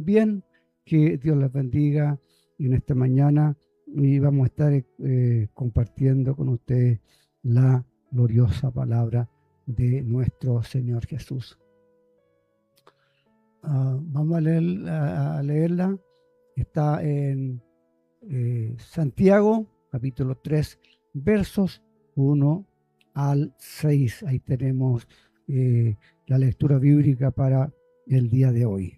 Bien, que Dios les bendiga en esta mañana y vamos a estar compartiendo con ustedes la gloriosa palabra de nuestro Señor Jesús. Vamos a leerla. Está en Santiago, capítulo 3, versos 1 al 6. Ahí tenemos la lectura bíblica para el día de hoy.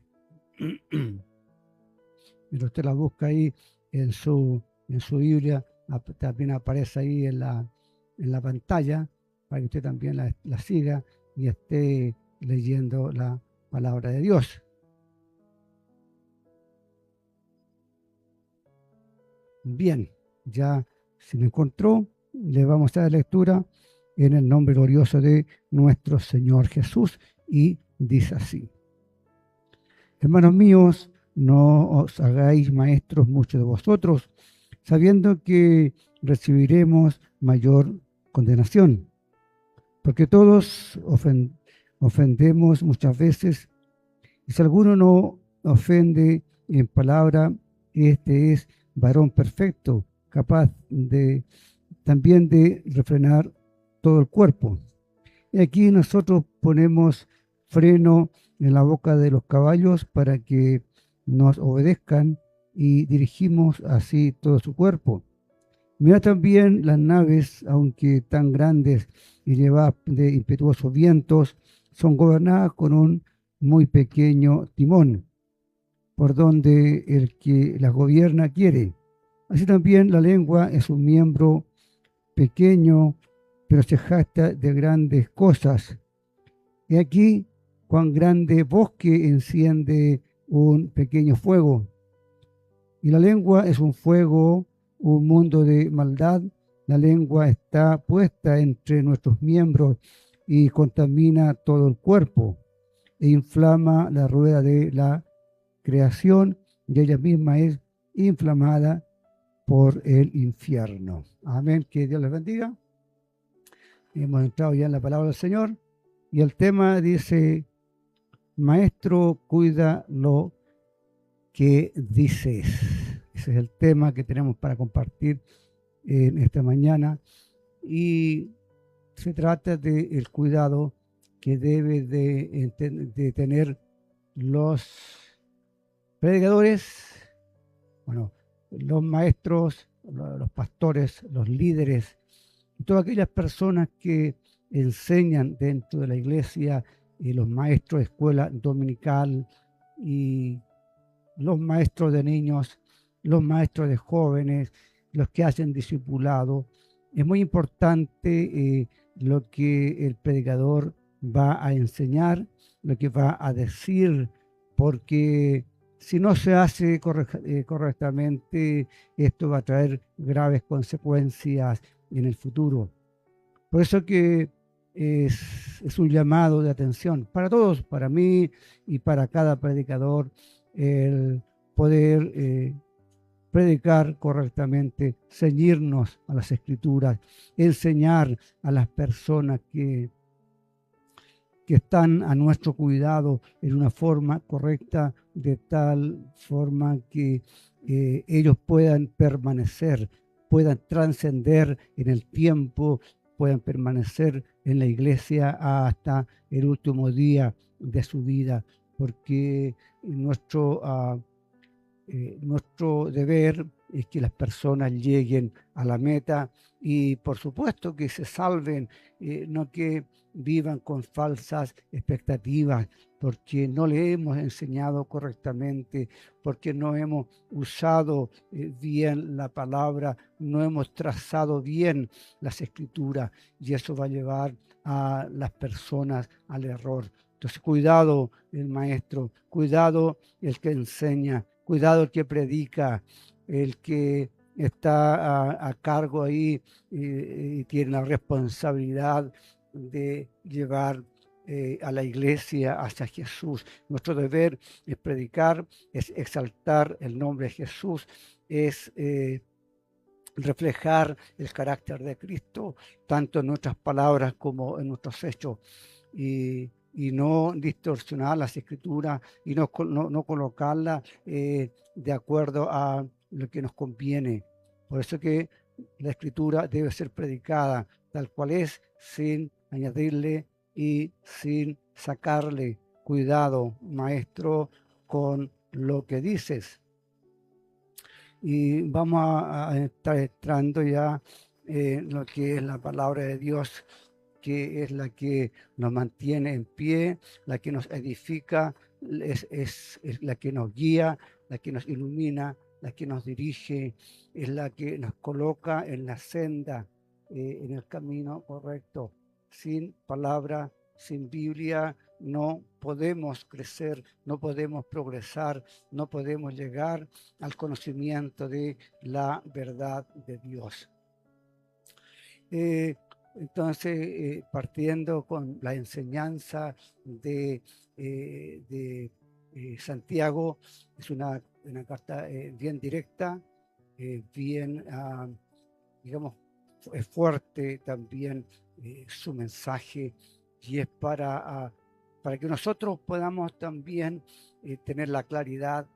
Pero usted la busca ahí en su Biblia, también aparece ahí en la pantalla para que usted también la siga y esté leyendo la palabra de Dios. Bien, ya se lo encontró, le vamos a dar lectura en el nombre glorioso de nuestro Señor Jesús y dice así: Hermanos míos, no os hagáis maestros muchos de vosotros, sabiendo que recibiremos mayor condenación, porque todos ofendemos muchas veces, y si alguno no ofende en palabra, este es varón perfecto, capaz también de refrenar todo el cuerpo. Y aquí nosotros ponemos freno en la boca de los caballos para que nos obedezcan y dirigimos así todo su cuerpo. Mira también las naves, aunque tan grandes y llevadas de impetuosos vientos, son gobernadas con un muy pequeño timón, por donde el que las gobierna quiere. Así también la lengua es un miembro pequeño, pero se jacta de grandes cosas. Y aquí cuán grande bosque enciende un pequeño fuego. Y la lengua es un fuego, un mundo de maldad. La lengua está puesta entre nuestros miembros y contamina todo el cuerpo e inflama la rueda de la creación, y ella misma es inflamada por el infierno. Amén, que Dios les bendiga. Hemos entrado ya en la palabra del Señor y el tema dice: Maestro, cuida lo que dices. Ese es el tema que tenemos para compartir en esta mañana y se trata del cuidado que debe de tener los predicadores, los maestros, los pastores, los líderes, todas aquellas personas que enseñan dentro de la iglesia, los maestros de escuela dominical y los maestros de niños, los maestros de jóvenes, los que hacen discipulado. Es muy importante lo que el predicador va a enseñar, lo que va a decir, porque si no se hace correctamente, esto va a traer graves consecuencias en el futuro. Por eso que es un llamado de atención para todos, para mí y para cada predicador, el poder predicar correctamente, ceñirnos a las Escrituras, enseñar a las personas que están a nuestro cuidado en una forma correcta, de tal forma que ellos puedan permanecer, puedan trascender en el tiempo, puedan permanecer en la iglesia hasta el último día de su vida, porque nuestro deber es que las personas lleguen a la meta y por supuesto que se salven, no que vivan con falsas expectativas, porque no le hemos enseñado correctamente, porque no hemos usado bien la palabra, no hemos trazado bien las escrituras, y eso va a llevar a las personas al error. Entonces, cuidado el maestro, cuidado el que enseña, cuidado el que predica, el que está a cargo ahí y tiene la responsabilidad de llevar a la iglesia hacia Jesús. Nuestro deber es predicar, es exaltar el nombre de Jesús, es reflejar el carácter de Cristo, tanto en nuestras palabras como en nuestros hechos. Y y no distorsionar las escrituras y no colocarlas de acuerdo a lo que nos conviene. Por eso que la escritura debe ser predicada tal cual es, sin añadirle y sin sacarle. Cuidado, maestro, con lo que dices. Y vamos a estar entrando ya en lo que es la palabra de Dios, que es la que nos mantiene en pie, la que nos edifica, es la que nos guía, la que nos ilumina, la que nos dirige, es la que nos coloca en la senda, en el camino correcto. Sin palabra, sin Biblia, no podemos crecer, no podemos progresar, no podemos llegar al conocimiento de la verdad de Dios. Entonces, partiendo con la enseñanza de Santiago, es una carta bien directa, bien, digamos, es fuerte también su mensaje, y es para que nosotros podamos también tener la claridad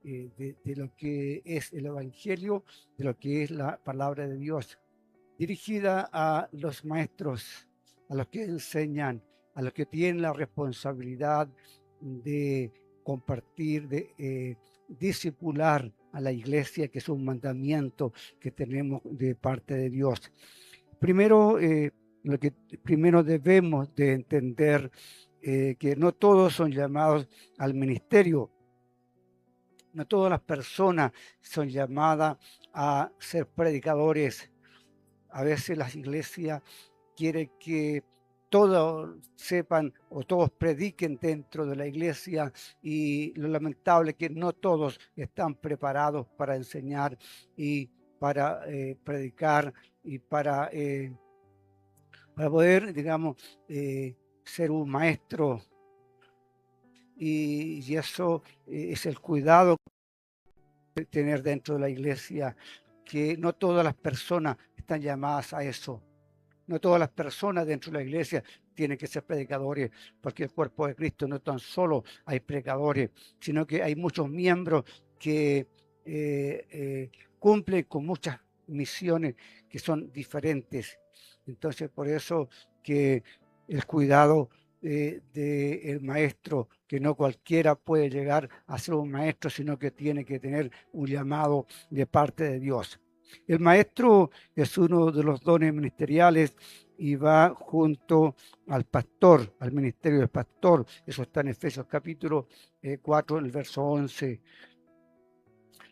de lo que es el Evangelio, de lo que es la palabra de Dios, dirigida a los maestros, a los que enseñan, a los que tienen la responsabilidad de compartir, de discipular a la iglesia, que es un mandamiento que tenemos de parte de Dios. Primero, lo que primero debemos de entender que no todos son llamados al ministerio. No todas las personas son llamadas a ser predicadores. A veces las iglesias quieren que todos sepan o todos prediquen dentro de la iglesia, y lo lamentable es que no todos están preparados para enseñar y para predicar y para poder, digamos, ser un maestro. Y eso es el cuidado que tener dentro de la iglesia, que no todas las personas están llamadas a eso. No todas las personas dentro de la iglesia tienen que ser predicadores, porque el cuerpo de Cristo no tan solo hay predicadores, sino que hay muchos miembros que cumplen con muchas misiones que son diferentes. Entonces, por eso que el cuidado del maestro, que no cualquiera puede llegar a ser un maestro, sino que tiene que tener un llamado de parte de Dios. El maestro es uno de los dones ministeriales y va junto al pastor, al ministerio del pastor. Eso está en Efesios capítulo 4, el verso 11.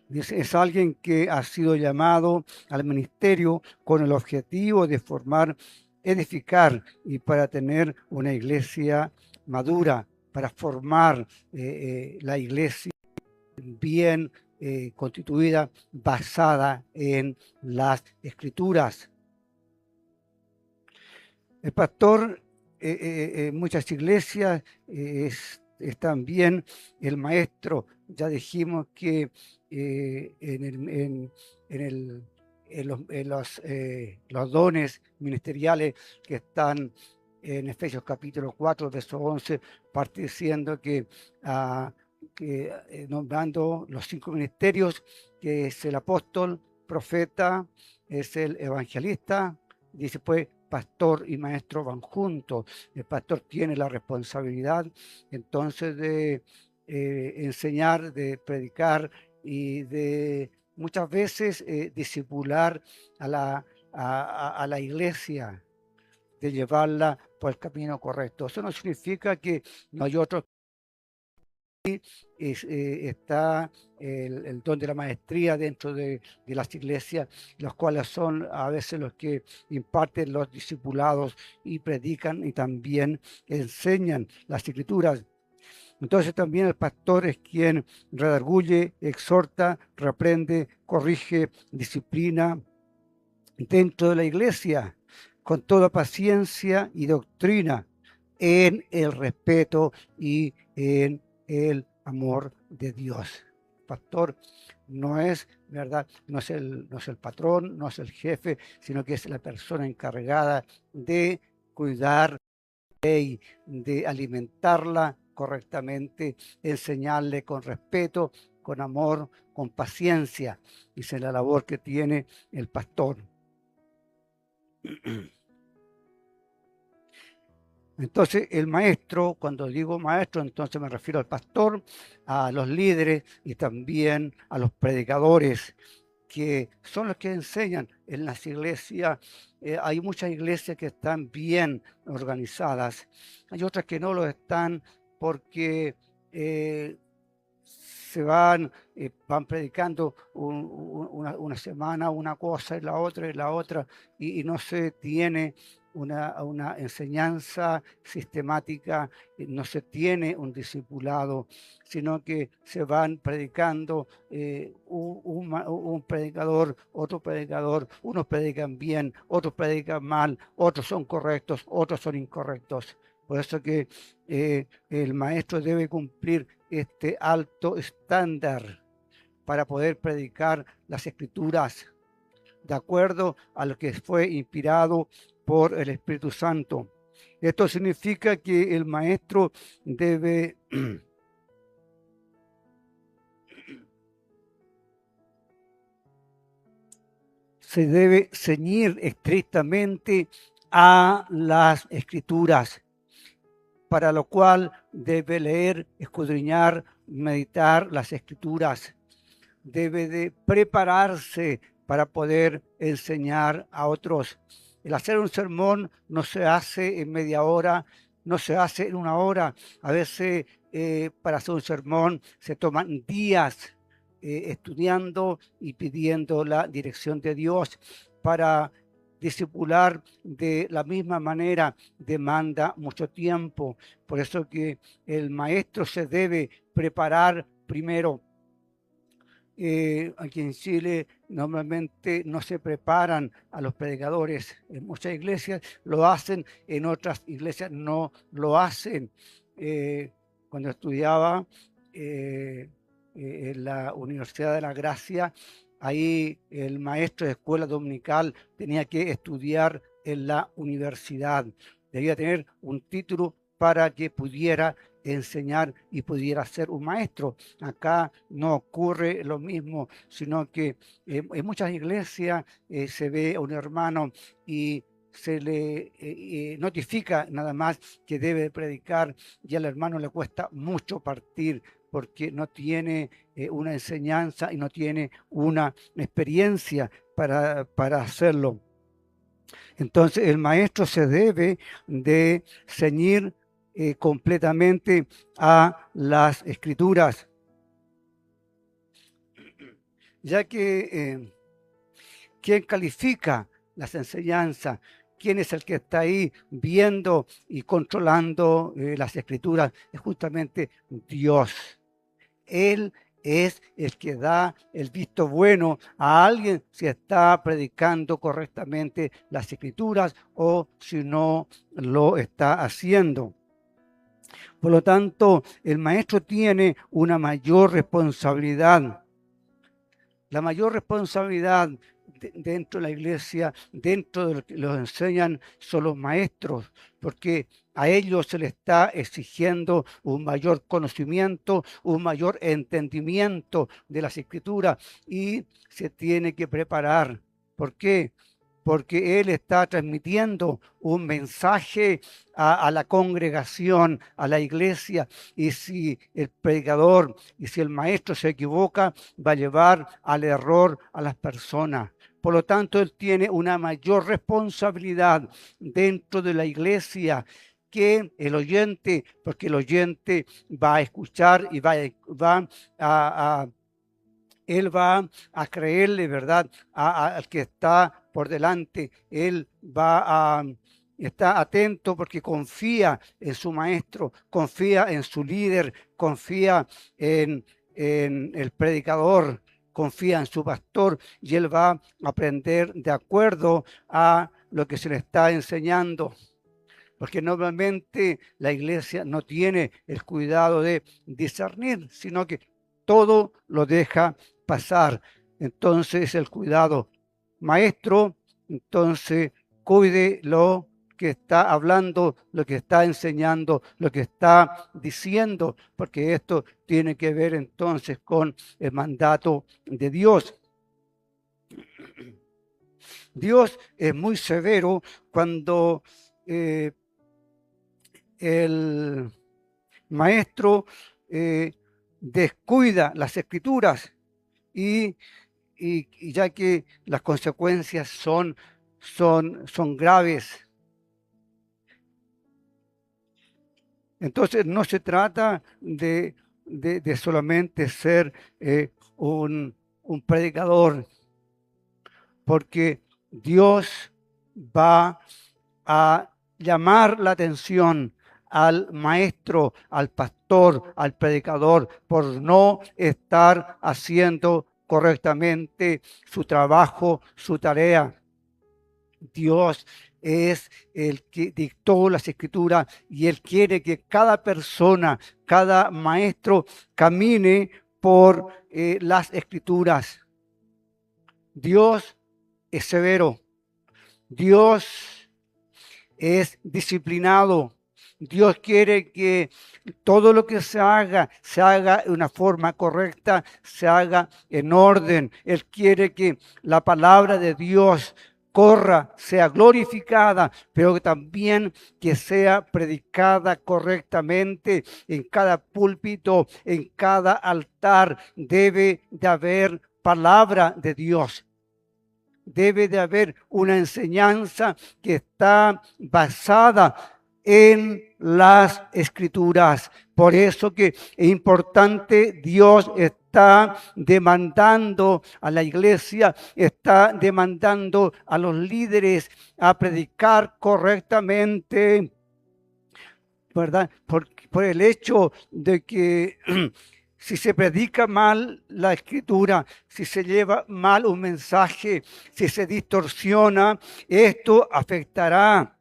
Dice, es alguien que ha sido llamado al ministerio con el objetivo de formar, edificar y para tener una iglesia madura, para formar la iglesia bien constituida, basada en las escrituras. El pastor en muchas iglesias es también el maestro. Ya dijimos que en los dones ministeriales que están en Efesios capítulo 4, verso 11, parte diciendo que nombrando los 5 ministerios, que es el apóstol, profeta, es el evangelista, dice pues pastor y maestro van juntos. El pastor tiene la responsabilidad entonces de enseñar, de predicar y de muchas veces discipular a la iglesia, de llevarla por el camino correcto. Eso no significa que no hay otros. Está el don de la maestría dentro de las iglesias, los cuales son a veces los que imparten los discipulados y predican y también enseñan las escrituras. Entonces también el pastor es quien redarguye, exhorta, reprende, corrige, disciplina dentro de la iglesia con toda paciencia y doctrina, en el respeto y en el amor de Dios. Pastor no es, ¿verdad? No es el patrón, no es el jefe, sino que es la persona encargada de cuidar de alimentarla correctamente, enseñarle con respeto, con amor, con paciencia. Esa es la labor que tiene el pastor. Entonces, el maestro, cuando digo maestro, entonces me refiero al pastor, a los líderes y también a los predicadores, que son los que enseñan en las iglesias. Hay muchas iglesias que están bien organizadas, hay otras que no lo están porque se van predicando una semana una cosa y la otra, y no se tiene una enseñanza sistemática, no se tiene un discipulado, sino que se van predicando un predicador, otro predicador, unos predican bien, otros predican mal, otros son correctos, otros son incorrectos. Por eso que el maestro debe cumplir este alto estándar para poder predicar las escrituras de acuerdo a lo que fue inspirado por el Espíritu Santo. Esto significa que el maestro debe se debe ceñir estrictamente a las escrituras, para lo cual debe leer, escudriñar, meditar las escrituras. Debe de prepararse para poder enseñar a otros. El hacer un sermón no se hace en media hora, no se hace en una hora. A veces para hacer un sermón se toman días estudiando y pidiendo la dirección de Dios. Para discipular de la misma manera demanda mucho tiempo. Por eso que el maestro se debe preparar primero. Aquí en Chile normalmente no se preparan a los predicadores. En muchas iglesias lo hacen, en otras iglesias no lo hacen. Cuando estudiaba en la Universidad de la Gracia, ahí el maestro de escuela dominical tenía que estudiar en la universidad. Debía tener un título para que pudiera enseñar y pudiera ser un maestro. Acá no ocurre lo mismo, sino que en muchas iglesias se ve a un hermano y se le notifica nada más que debe predicar, y al hermano le cuesta mucho partir porque no tiene una enseñanza y no tiene una experiencia para hacerlo. Entonces el maestro se debe de ceñir completamente a las escrituras, ya que quien califica las enseñanzas, quién es el que está ahí viendo y controlando las escrituras, es justamente Dios. Él es el que da el visto bueno a alguien si está predicando correctamente las escrituras o si no lo está haciendo. Por lo tanto, el maestro tiene una mayor responsabilidad. La mayor responsabilidad dentro de la iglesia, dentro de lo que los enseñan, son los maestros, porque a ellos se les está exigiendo un mayor conocimiento, un mayor entendimiento de las escrituras, y se tiene que preparar. ¿Por qué? Porque él está transmitiendo un mensaje a la congregación, a la iglesia, y si el predicador y si el maestro se equivoca, va a llevar al error a las personas. Por lo tanto, él tiene una mayor responsabilidad dentro de la iglesia que el oyente, porque el oyente va a escuchar y él va a creerle, ¿verdad?, al que está por delante. Él está atento porque confía en su maestro, confía en su líder, confía en el predicador, confía en su pastor, y él va a aprender de acuerdo a lo que se le está enseñando. Porque normalmente la iglesia no tiene el cuidado de discernir, sino que todo lo deja pasar. Entonces el cuidado, maestro, entonces cuide lo que está hablando, lo que está enseñando, lo que está diciendo, porque esto tiene que ver entonces con el mandato de Dios. Dios es muy severo cuando el maestro descuida las escrituras y ya que las consecuencias son graves. Entonces no se trata de solamente ser un predicador, porque Dios va a llamar la atención al maestro, al pastor, al predicador, por no estar haciendo correctamente su trabajo, su tarea. Dios es el que dictó las escrituras y Él quiere que cada persona, cada maestro camine por las escrituras. Dios es severo. Dios es disciplinado. Dios quiere que todo lo que se haga de una forma correcta, se haga en orden. Él quiere que la palabra de Dios corra, sea glorificada, pero también que sea predicada correctamente en cada púlpito, en cada altar. Debe de haber palabra de Dios. Debe de haber una enseñanza que está basada en las escrituras. Por eso que es importante, Dios está demandando a la iglesia, está demandando a los líderes a predicar correctamente, ¿verdad? Por el hecho de que si se predica mal la escritura, si se lleva mal un mensaje, si se distorsiona, esto afectará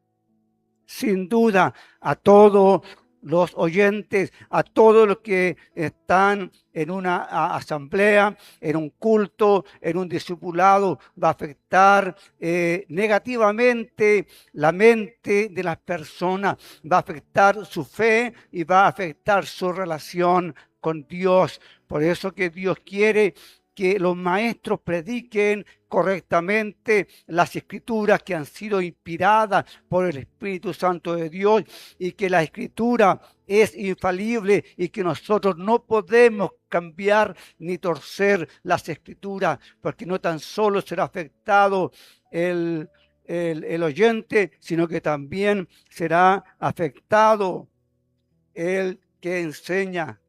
sin duda a todos los oyentes, a todos los que están en una asamblea, en un culto, en un discipulado. Va a afectar negativamente la mente de las personas, va a afectar su fe y va a afectar su relación con Dios. Por eso que Dios quiere que los maestros prediquen correctamente las escrituras que han sido inspiradas por el Espíritu Santo de Dios, y que la escritura es infalible y que nosotros no podemos cambiar ni torcer las escrituras, porque no tan solo será afectado el oyente, sino que también será afectado el que enseña.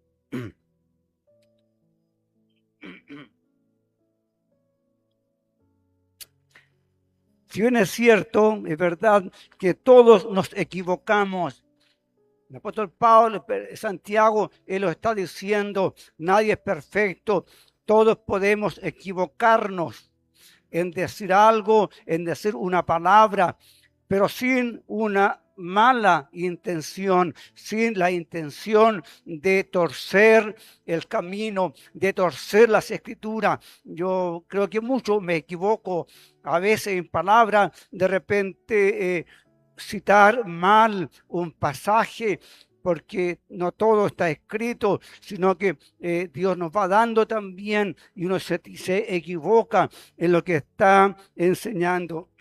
Si bien es cierto, es verdad que todos nos equivocamos. El apóstol Pablo, Santiago, él lo está diciendo, nadie es perfecto, todos podemos equivocarnos en decir algo, en decir una palabra, pero sin una mala intención, sin la intención de torcer el camino, de torcer las escrituras. Yo creo que mucho me equivoco a veces en palabras, de repente citar mal un pasaje, porque no todo está escrito, sino que Dios nos va dando también y uno se equivoca en lo que está enseñando.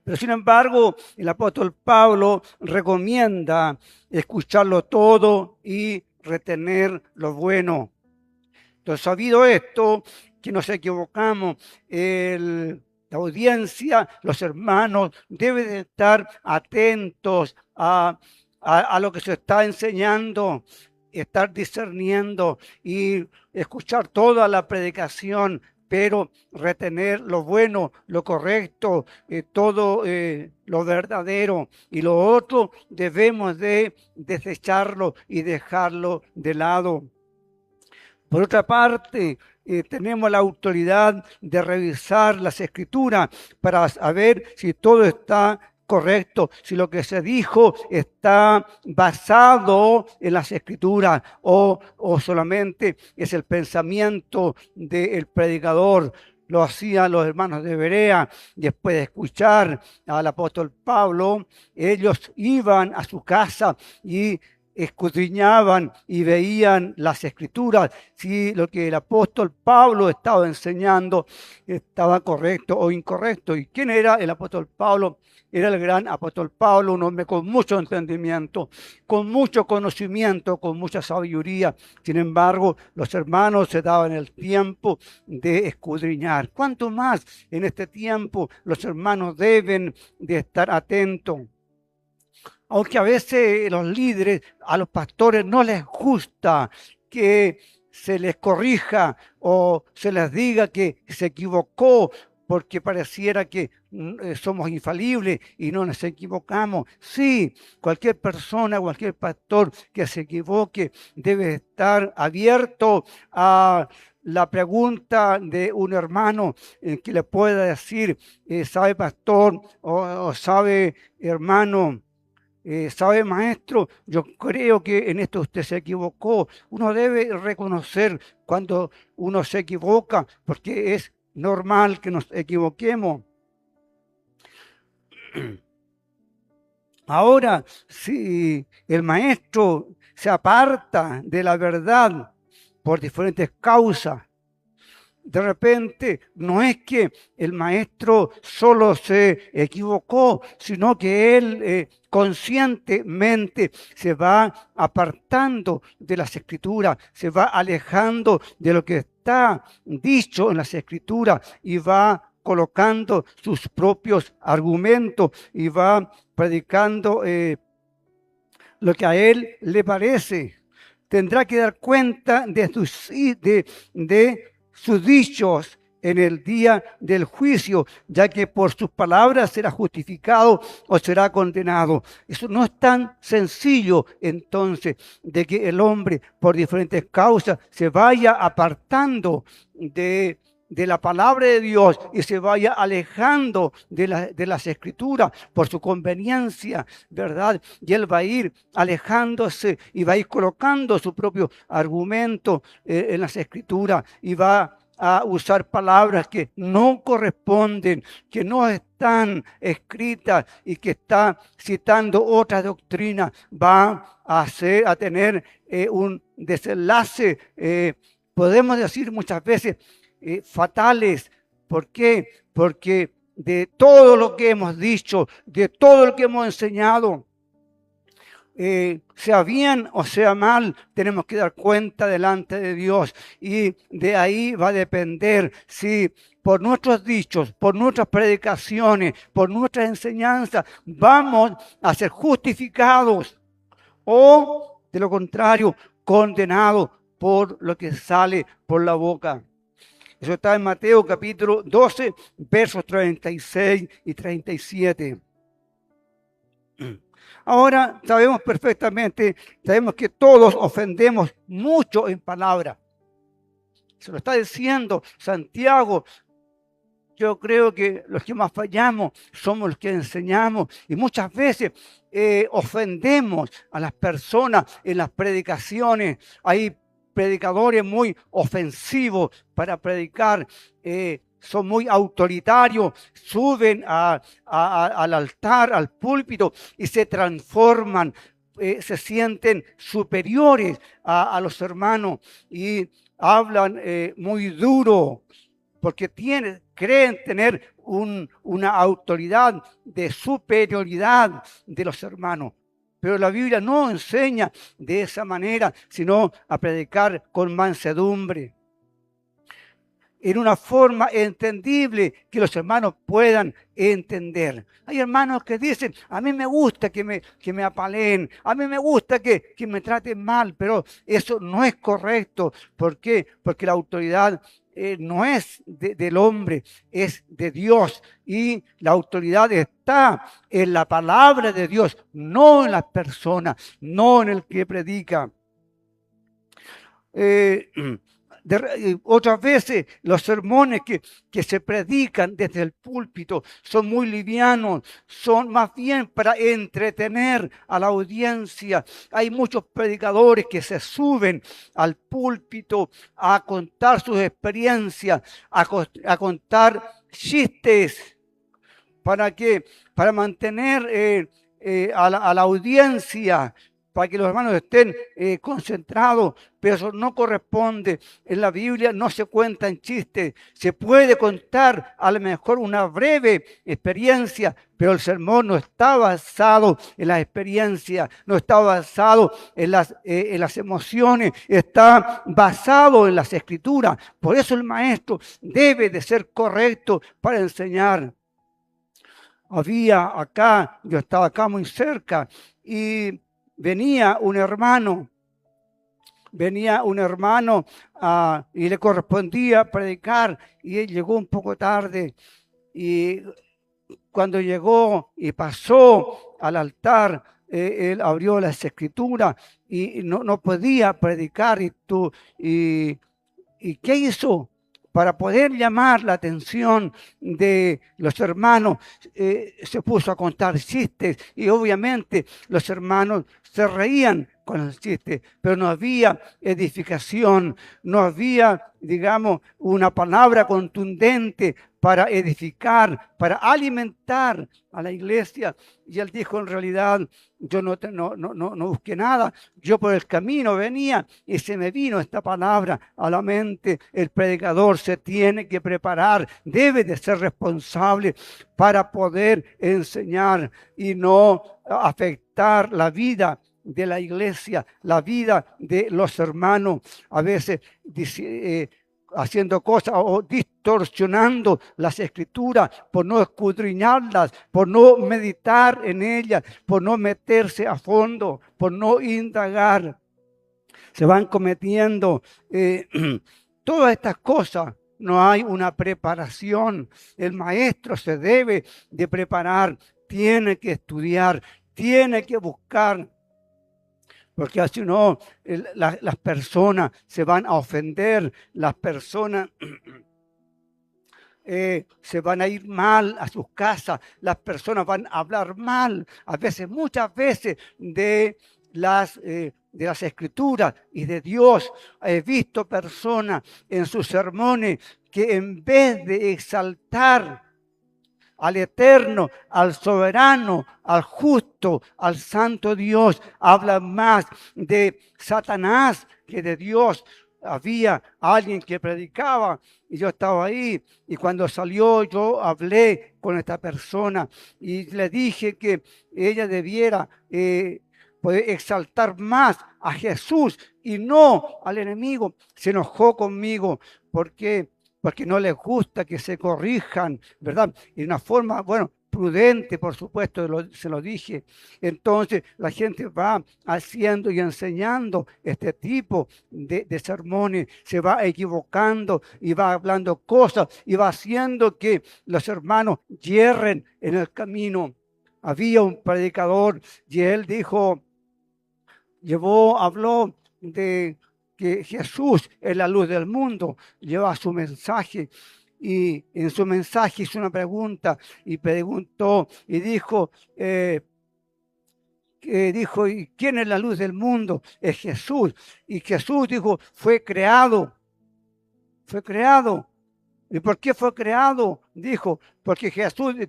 Pero sin embargo, el apóstol Pablo recomienda escucharlo todo y retener lo bueno. Entonces, sabido esto, que nos equivocamos, la audiencia, los hermanos deben de estar atentos a lo que se está enseñando, estar discerniendo y escuchar toda la predicación, pero retener lo bueno, lo correcto, todo lo verdadero, y lo otro debemos de desecharlo y dejarlo de lado. Por otra parte, tenemos la autoridad de revisar las escrituras para saber si todo está correcto, si lo que se dijo está basado en las escrituras o solamente es el pensamiento del predicador. lo hacían los hermanos de Berea. Después de escuchar al apóstol Pablo, ellos iban a su casa y escudriñaban y veían las escrituras, si lo que el apóstol Pablo estaba enseñando estaba correcto o incorrecto. ¿Y quién era el apóstol Pablo? Era el gran apóstol Pablo, un hombre con mucho entendimiento, con mucho conocimiento, con mucha sabiduría. Sin embargo, los hermanos se daban el tiempo de escudriñar. ¿Cuánto más en este tiempo los hermanos deben de estar atentos? Aunque a veces los líderes, a los pastores no les gusta que se les corrija o se les diga que se equivocó, porque pareciera que somos infalibles y no nos equivocamos. Sí, cualquier persona, cualquier pastor que se equivoque debe estar abierto a la pregunta de un hermano que le pueda decir, ¿sabe pastor o sabe hermano? ¿Sabe, maestro? Yo creo que en esto usted se equivocó. Uno debe reconocer cuando uno se equivoca, porque es normal que nos equivoquemos. Ahora, si el maestro se aparta de la verdad por diferentes causas, de repente no es que el maestro solo se equivocó, sino que él conscientemente se va apartando de las escrituras, se va alejando de lo que está dicho en las escrituras y va colocando sus propios argumentos y va predicando lo que a él le parece. Tendrá que dar cuenta de sus dichos en el día del juicio, ya que por sus palabras será justificado o será condenado. Eso no es tan sencillo, entonces, de que el hombre, por diferentes causas, se vaya apartando de la palabra de Dios y se vaya alejando de las escrituras por su conveniencia, ¿verdad? Y él va a ir alejándose y va a ir colocando su propio argumento en las escrituras y va a usar palabras que no corresponden, que no están escritas y que está citando otra doctrina. Va a tener un desenlace, podemos decir muchas veces, fatales. ¿Por qué? Porque de todo lo que hemos dicho, de todo lo que hemos enseñado, sea bien o sea mal, tenemos que dar cuenta delante de Dios. Y de ahí va a depender si por nuestros dichos, por nuestras predicaciones, por nuestras enseñanzas, vamos a ser justificados o, de lo contrario, condenados por lo que sale por la boca. Eso está en Mateo capítulo 12, versos 36 y 37. Ahora sabemos perfectamente, sabemos que todos ofendemos mucho en palabra. Se lo está diciendo Santiago. Yo creo que los que más fallamos somos los que enseñamos y muchas veces ofendemos a las personas en las predicaciones. Hay predicadores muy ofensivos para predicar, son muy autoritarios, suben al altar, al púlpito y se transforman, se sienten superiores a los hermanos y hablan muy duro porque creen tener una autoridad de superioridad de los hermanos. Pero la Biblia no enseña de esa manera, sino a predicar con mansedumbre, en una forma entendible que los hermanos puedan entender. Hay hermanos que dicen, a mí me gusta que me apaleen, a mí me gusta que me traten mal, pero eso no es correcto. ¿Por qué? Porque la autoridad no es del hombre, es de Dios. Y la autoridad está en la palabra de Dios, no en las personas, no en el que predica. Otras veces los sermones que se predican desde el púlpito son muy livianos, son más bien para entretener a la audiencia. Hay muchos predicadores que se suben al púlpito a contar sus experiencias, a contar chistes. ¿Para qué? Para mantener a la audiencia, para que los hermanos estén concentrados, pero eso no corresponde. En la Biblia no se cuentan chistes, se puede contar a lo mejor una breve experiencia, pero el sermón no está basado en la experiencia, no está basado en las emociones, está basado en las escrituras. Por eso el maestro debe de ser correcto para enseñar. Yo estaba acá muy cerca y venía un hermano y le correspondía predicar y él llegó un poco tarde y cuando llegó y pasó al altar, él abrió las escrituras y no podía predicar ¿y qué hizo? Para poder llamar la atención de los hermanos, se puso a contar chistes y obviamente los hermanos se reían con el chiste, pero no había edificación, no había, digamos, una palabra contundente para edificar, para alimentar a la iglesia. Y él dijo, en realidad, yo no busqué nada, yo por el camino venía y se me vino esta palabra a la mente. El predicador se tiene que preparar, debe de ser responsable para poder enseñar y no afectar la vida de la iglesia, la vida de los hermanos, a veces haciendo cosas o distorsionando las escrituras por no escudriñarlas, por no meditar en ellas, por no meterse a fondo, por no indagar. Se van cometiendo todas estas cosas. No hay una preparación. El maestro se debe de preparar, tiene que estudiar, tiene que buscar. Porque así no, las personas se van a ofender, las personas se van a ir mal a sus casas, las personas van a hablar mal, muchas veces de las escrituras y de Dios. He visto personas en sus sermones que en vez de exaltar al eterno, al soberano, al justo, al santo Dios, hablan más de Satanás que de Dios. Había alguien que predicaba y yo estaba ahí y cuando salió yo hablé con esta persona y le dije que ella debiera poder exaltar más a Jesús y no al enemigo. Se enojó conmigo porque no les gusta que se corrijan, ¿verdad? Y de una forma, bueno, prudente, por supuesto, se lo dije. Entonces la gente va haciendo y enseñando este tipo de sermones, se va equivocando y va hablando cosas y va haciendo que los hermanos yerren en el camino. Había un predicador y él habló de que Jesús es la luz del mundo, lleva su mensaje y en su mensaje hizo una pregunta y preguntó y dijo, ¿y quién es la luz del mundo? Es Jesús. Y Jesús dijo, fue creado. ¿Y por qué fue creado? Dijo, porque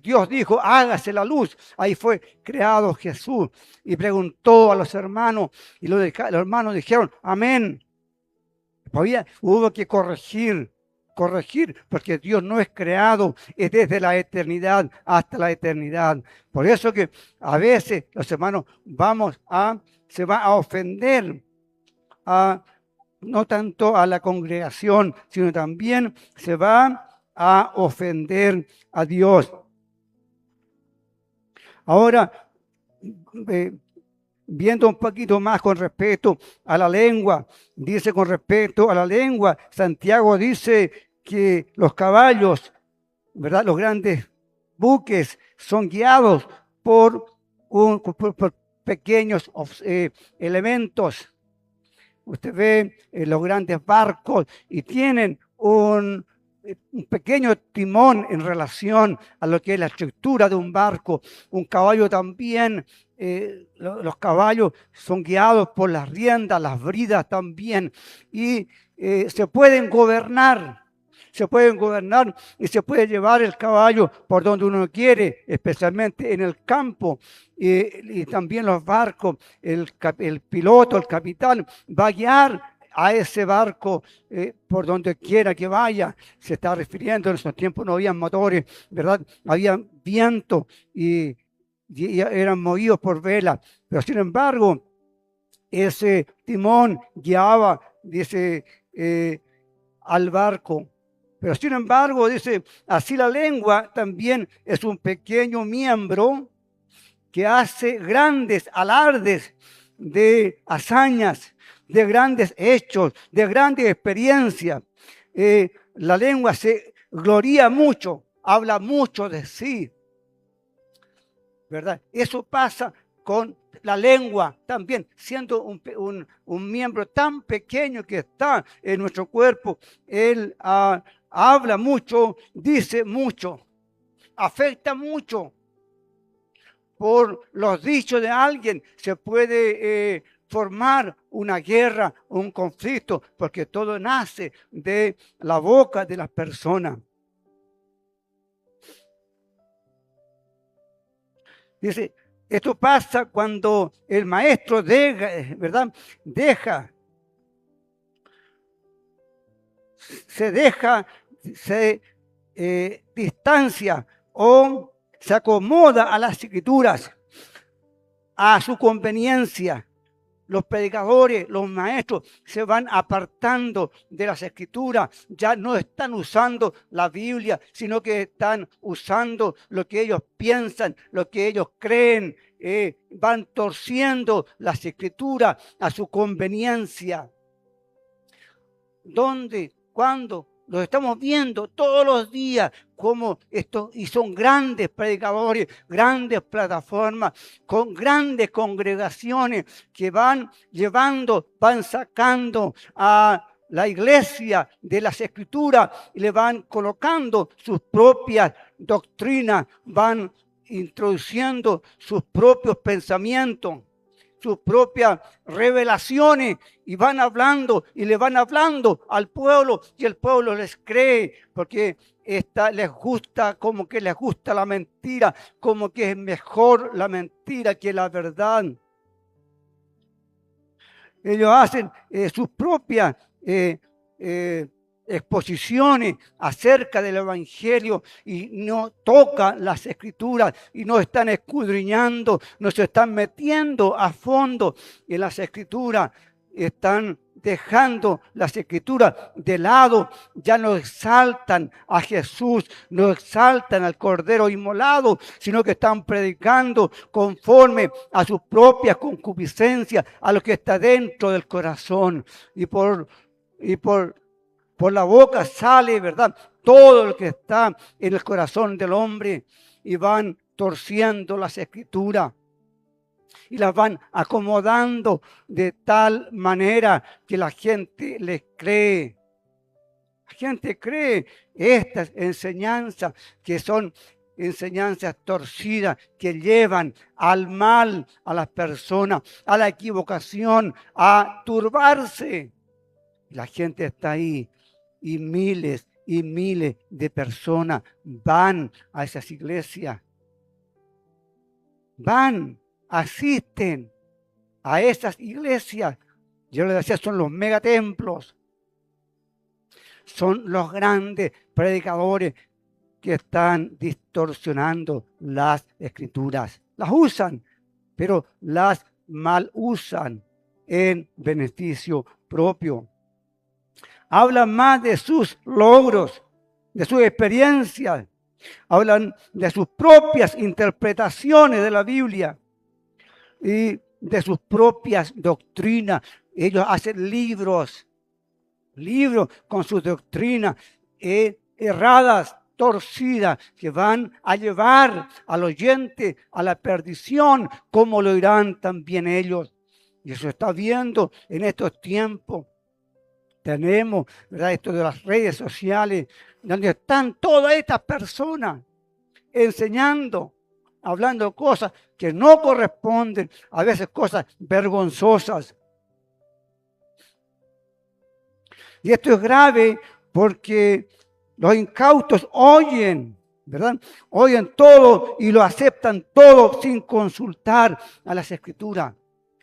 Dios dijo, hágase la luz. Ahí fue creado Jesús. Y preguntó a los hermanos y los hermanos dijeron, amén. Hubo que corregir, porque Dios no es creado, es desde la eternidad hasta la eternidad. Por eso que a veces los hermanos se van a ofender no tanto a la congregación, sino también se va a ofender a Dios. Ahora, viendo un poquito más con respecto a la lengua, dice con respecto a la lengua, Santiago dice que los caballos, ¿verdad? Los grandes buques son guiados por pequeños elementos. usted ve los grandes barcos y tienen un pequeño timón en relación a lo que es la estructura de un barco. Un caballo también, los caballos son guiados por las riendas, las bridas también, y se pueden gobernar y se puede llevar el caballo por donde uno quiere, especialmente en el campo. Y también los barcos, el piloto, el capitán, va a guiar a ese barco por donde quiera que vaya. Se está refiriendo, en esos tiempos no había motores, ¿verdad? Había viento y eran movidos por vela. Pero sin embargo, ese timón guiaba, dice, al barco. Pero sin embargo, dice, así la lengua también es un pequeño miembro que hace grandes alardes de hazañas, de grandes hechos, de grandes experiencias. La lengua se gloria mucho, habla mucho de sí, ¿verdad? Eso pasa con la lengua también, siendo un miembro tan pequeño que está en nuestro cuerpo. Él habla mucho, dice mucho, afecta mucho. Por los dichos de alguien se puede formar una guerra, un conflicto, porque todo nace de la boca de las personas. Dice, esto pasa cuando el maestro ¿verdad? Se distancia o se acomoda a las escrituras, a su conveniencia. Los predicadores, los maestros se van apartando de las escrituras, ya no están usando la Biblia, sino que están usando lo que ellos piensan, lo que ellos creen, van torciendo las escrituras a su conveniencia. ¿Dónde? ¿Cuándo? Los estamos viendo todos los días como esto, y son grandes predicadores, grandes plataformas, con grandes congregaciones que van llevando, van sacando a la iglesia de las escrituras y le van colocando sus propias doctrinas, van introduciendo sus propios pensamientos, sus propias revelaciones, y van hablando y le van hablando al pueblo, y el pueblo les cree porque les gusta, como que les gusta la mentira, como que es mejor la mentira que la verdad. Ellos hacen sus propias exposiciones acerca del evangelio y no tocan las escrituras y no están escudriñando, no se están metiendo a fondo en las escrituras, están dejando las escrituras de lado, ya no exaltan a Jesús, no exaltan al Cordero inmolado, sino que están predicando conforme a sus propias concupiscencias, a lo que está dentro del corazón, y por la boca sale, ¿verdad?, todo lo que está en el corazón del hombre, y van torciendo las escrituras y las van acomodando de tal manera que la gente les cree. La gente cree estas enseñanzas, que son enseñanzas torcidas, que llevan al mal a las personas, a la equivocación, a turbarse. La gente está ahí, y miles de personas van a esas iglesias. Asisten a esas iglesias. Yo les decía, son los megatemplos. Son los grandes predicadores que están distorsionando las escrituras. Las usan, pero las mal usan en beneficio propio. Hablan más de sus logros, de sus experiencias. Hablan de sus propias interpretaciones de la Biblia y de sus propias doctrinas. Ellos hacen libros con sus doctrinas erradas, torcidas, que van a llevar al oyente a la perdición, como lo irán también ellos. Y eso está viendo en estos tiempos. Tenemos, ¿verdad?, esto de las redes sociales, donde están todas estas personas enseñando, hablando cosas que no corresponden, a veces cosas vergonzosas. Y esto es grave porque los incautos oyen, ¿verdad? Oyen todo y lo aceptan todo sin consultar a las Escrituras.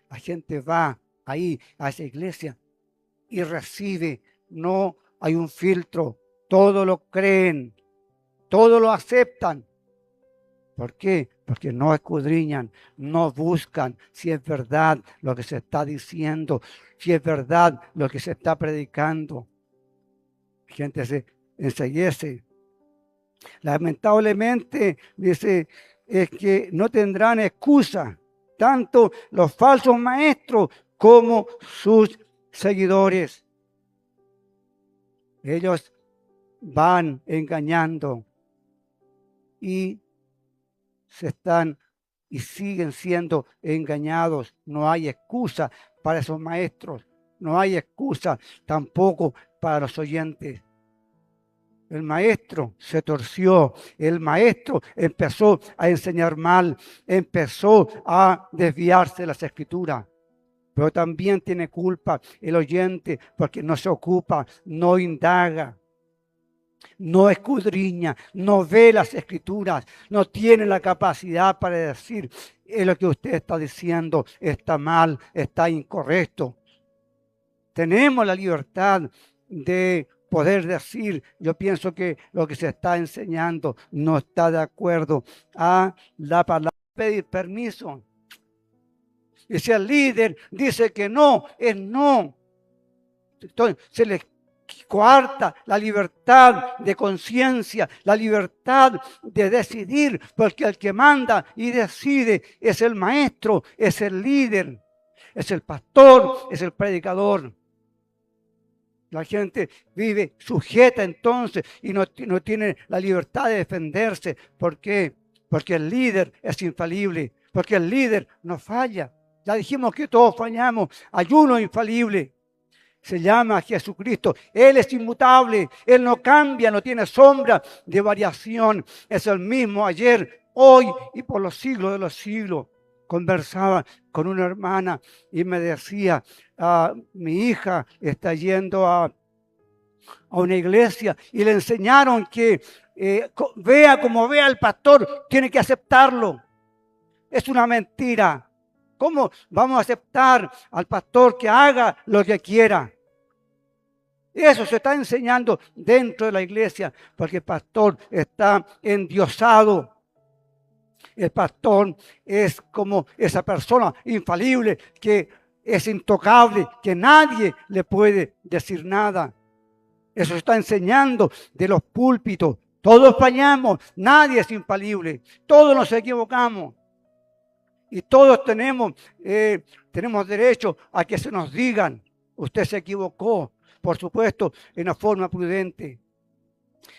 La gente va ahí a esa iglesia y recibe, no hay un filtro, todo lo creen, todo lo aceptan. ¿Por qué? Porque no escudriñan, no buscan si es verdad lo que se está diciendo, si es verdad lo que se está predicando. La gente se enseguece. Lamentablemente, dice, es que no tendrán excusa, tanto los falsos maestros como sus seguidores. Ellos van engañando y se están y siguen siendo engañados. No hay excusa para esos maestros. No hay excusa tampoco para los oyentes. El maestro se torció, el maestro empezó a enseñar mal, empezó a desviarse de las Escrituras. Pero también tiene culpa el oyente porque no se ocupa, no indaga, no escudriña, no ve las Escrituras, no tiene la capacidad para decir lo que usted está diciendo está mal, está incorrecto. Tenemos la libertad de poder decir, yo pienso que lo que se está enseñando no está de acuerdo a la palabra, pedir permiso. Y si el líder dice que no, es no. Entonces se les coarta la libertad de conciencia, la libertad de decidir, porque el que manda y decide es el maestro, es el líder, es el pastor, es el predicador. La gente vive sujeta entonces y no tiene la libertad de defenderse. ¿Por qué? Porque el líder es infalible, porque el líder no falla. Ya dijimos que todos fallamos. Hay uno infalible. Se llama Jesucristo. Él es inmutable. Él no cambia, no tiene sombra de variación. Es el mismo ayer, hoy y por los siglos de los siglos. Conversaba con una hermana y me decía, mi hija está yendo a una iglesia y le enseñaron que vea como vea el pastor, tiene que aceptarlo. Es una mentira. ¿Cómo vamos a aceptar al pastor que haga lo que quiera? Eso se está enseñando dentro de la iglesia porque el pastor está endiosado. El pastor es como esa persona infalible que es intocable, que nadie le puede decir nada. Eso se está enseñando de los púlpitos. Todos fallamos, nadie es infalible, todos nos equivocamos. Y todos tenemos derecho a que se nos digan, usted se equivocó, por supuesto, en una forma prudente.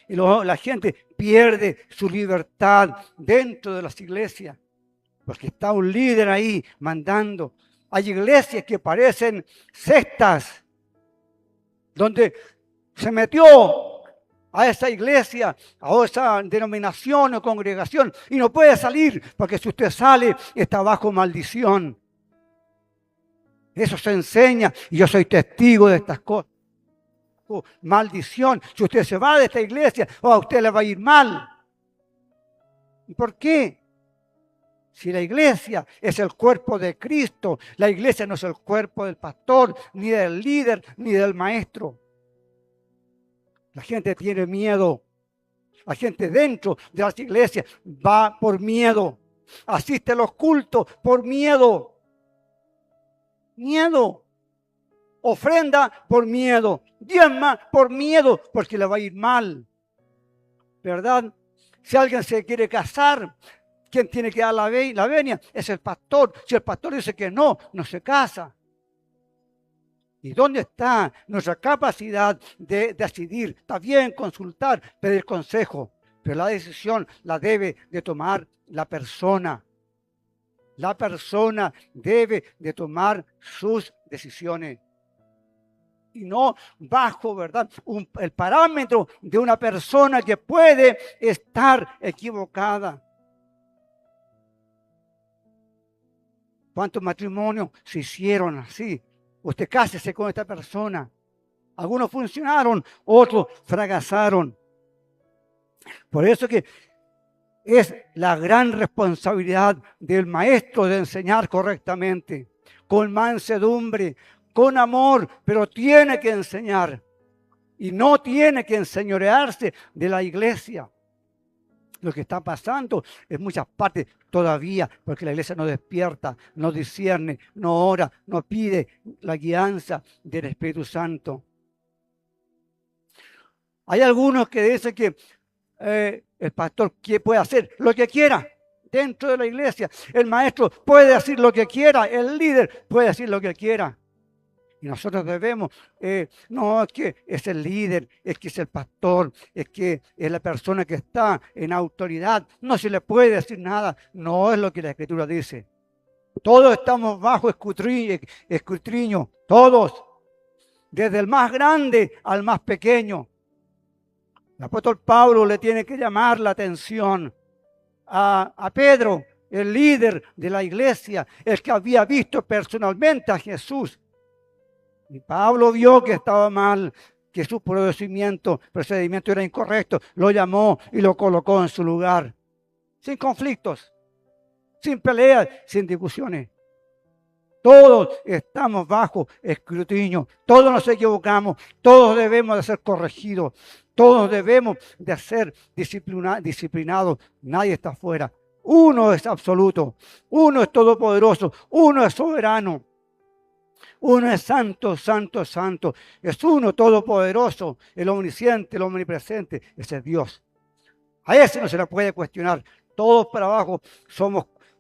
Y luego la gente pierde su libertad dentro de las iglesias, porque está un líder ahí mandando. Hay iglesias que parecen sectas, donde se metió a esa iglesia, a esa denominación o congregación y no puede salir, porque si usted sale está bajo maldición. Eso se enseña y yo soy testigo de estas cosas. Maldición, si usted se va de esta iglesia, a usted le va a ir mal. ¿Y por qué? Si la iglesia es el cuerpo de Cristo, la iglesia no es el cuerpo del pastor, ni del líder, ni del maestro. La gente tiene miedo. La gente dentro de las iglesias va por miedo. Asiste a los cultos por miedo. Miedo. Ofrenda por miedo. Diezma por miedo, porque le va a ir mal. ¿Verdad? Si alguien se quiere casar, ¿quién tiene que dar la venia? Es el pastor. Si el pastor dice que no, no se casa. ¿Y dónde está nuestra capacidad de decidir? Está bien consultar, pedir consejo, pero la decisión la debe de tomar la persona. La persona debe de tomar sus decisiones. Y no bajo, ¿verdad? El parámetro de una persona que puede estar equivocada. ¿Cuántos matrimonios se hicieron así? Usted cásese con esta persona. Algunos funcionaron, otros fracasaron. Por eso que es la gran responsabilidad del maestro de enseñar correctamente, con mansedumbre, con amor, pero tiene que enseñar y no tiene que enseñorearse de la iglesia. Lo que está pasando en muchas partes todavía, porque la iglesia no despierta, no discierne, no ora, no pide la guianza del Espíritu Santo. Hay algunos que dicen que el pastor puede hacer lo que quiera dentro de la iglesia. El maestro puede decir lo que quiera, el líder puede decir lo que quiera. Y nosotros debemos, no es que es el líder, es que es el pastor, es que es la persona que está en autoridad. No se le puede decir nada, no es lo que la Escritura dice. Todos estamos bajo escrutinio, todos, desde el más grande al más pequeño. El apóstol Pablo le tiene que llamar la atención a Pedro, el líder de la iglesia, el que había visto personalmente a Jesús. Y Pablo vio que estaba mal, que su procedimiento era incorrecto, lo llamó y lo colocó en su lugar, sin conflictos, sin peleas, sin discusiones. Todos estamos bajo escrutinio, todos nos equivocamos, todos debemos de ser corregidos, todos debemos de ser disciplinados, nadie está afuera. Uno es absoluto, uno es todopoderoso, uno es soberano. Uno es santo, santo, santo. Es uno todopoderoso, el omnisciente, el omnipresente. Ese es Dios. A ese no se le puede cuestionar. Todos para abajo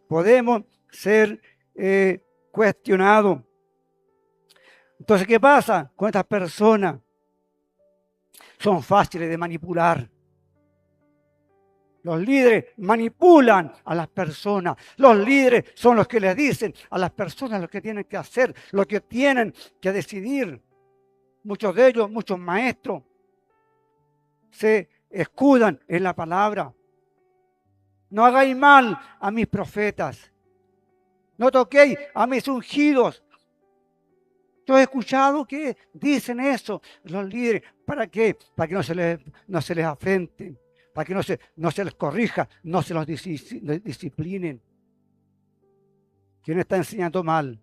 podemos ser cuestionados. Entonces, ¿qué pasa con estas personas? Son fáciles de manipular. Los líderes manipulan a las personas. Los líderes son los que les dicen a las personas lo que tienen que hacer, lo que tienen que decidir. Muchos de ellos, muchos maestros, se escudan en la palabra. No hagáis mal a mis profetas. No toquéis a mis ungidos. Yo he escuchado que dicen eso los líderes. ¿Para qué? Para que no se les afrenten. Para que no se les corrija, no se los disciplinen. ¿Quién está enseñando mal?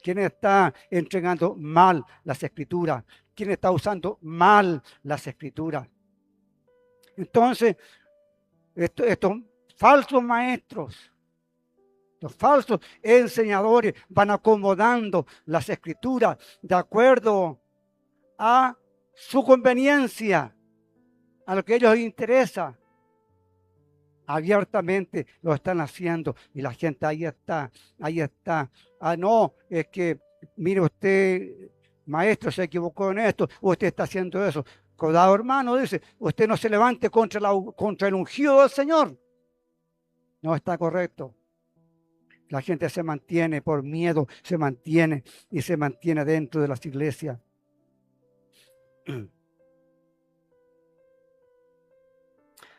¿Quién está entregando mal las Escrituras? ¿Quién está usando mal las Escrituras? Entonces, estos falsos maestros, los falsos enseñadores van acomodando las Escrituras de acuerdo a su conveniencia, a lo que a ellos les interesa. Abiertamente lo están haciendo y la gente ahí está. Ah, no, es que, mire usted, maestro, se equivocó en esto, usted está haciendo eso. Cuidado, hermano, dice, usted no se levante contra el ungido del Señor. No está correcto. La gente se mantiene por miedo, se mantiene dentro de las iglesias.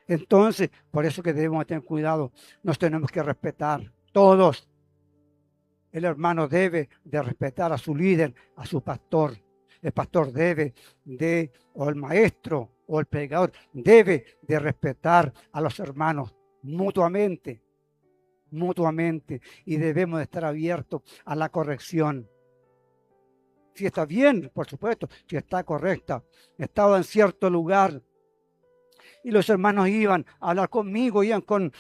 Entonces, por eso que debemos tener cuidado, nos tenemos que respetar todos. El hermano debe de respetar a su líder, a su pastor. El pastor o el maestro, o el predicador, debe de respetar a los hermanos mutuamente, y debemos de estar abiertos a la corrección. Si está bien, por supuesto, si está correcta, estaba en cierto lugar, y los hermanos iban a hablar conmigo, iban con